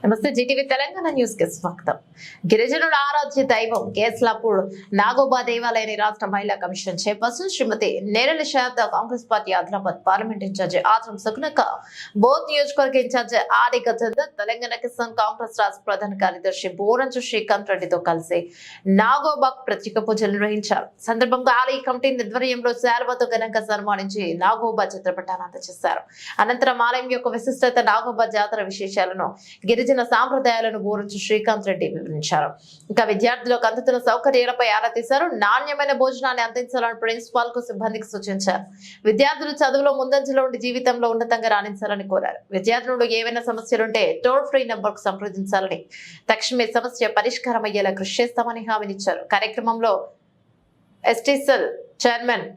నమస్తే Zee TV Telangana news కి స్వాగతం. గిరిజనుల ఆరాధ్య దైవం కేస్లాపూర్ నాగోబా దేవాలయాన్ని రాష్ట్ర మహిళా commission chairperson Shrimati Nerella Sharada, Congress party Adilabad parliament in charge Atram సుగుణక్క, బోధ్ నియోజకవర్గ ఇన్ఛార్జి ఆడి గజేందర్, తెలంగాణ కిసాన్ కాంగ్రెస్ రాష్ట్ర ప్రధాన కార్యదర్శి బోరంచు శ్రీకాంత్ రెడ్డితో కలిసి నాగోబాకు ప్రత్యేక పూజలు నిర్వహించారు. సందర్భంగా ఆలయ కమిటీ నిర్వహణలో శాల్వాతో ఘనంగా సన్మానించి నాగోబా చిత్రపటాన్ని అందజేశారు. అనంతరం ఆలయం యొక్క విశిష్టత, నాగోబా జాతర విశేషాలను, గిరిజన సాంప్రదాయాలను బోరంచు శ్రీకాంత్ రెడ్డి వివరించారు. ఇంకా విద్యార్థులకు అందుతున్న సౌకర్యాలపై ఆరా తీశారు. నాణ్యమైన భోజనాన్ని అందించాలని ప్రిన్సిపాల్ కు సిబ్బందికి సూచించారు. విద్యార్థులు చదువులో ముందంజలో ఉండి జీవితంలో ఉన్నతంగా రాణించాలని కోరారు. విద్యార్థులు ఏవైనా సమస్యలుంటే టోల్ ఫ్రీ నంబర్ కు సంప్రదించాలని, తక్షణమే సమస్య పరిష్కారం అయ్యేలా కృషి చేస్తామని హామీనిచ్చారు. కార్యక్రమంలో ఎస్టీసెల్ చైర్మన్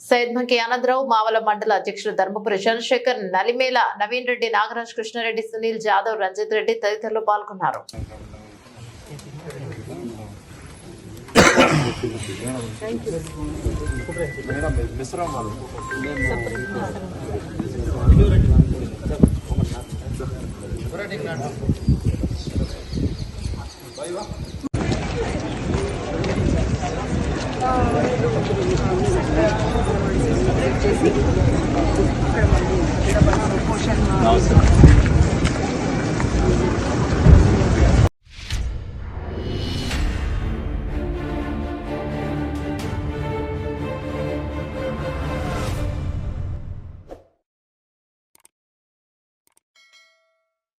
సైద్మంకి ఆనందరావు, మావల మండల అధ్యక్షులు ధర్మపురి చంద్రశేఖర్, నలిమేల నవీన్ రెడ్డి, నాగరాజ్, కృష్ణారెడ్డి, సునీల్ జాదవ్, రంజిత్ రెడ్డి తదితరులు పాల్గొన్నారు. నమస్తే.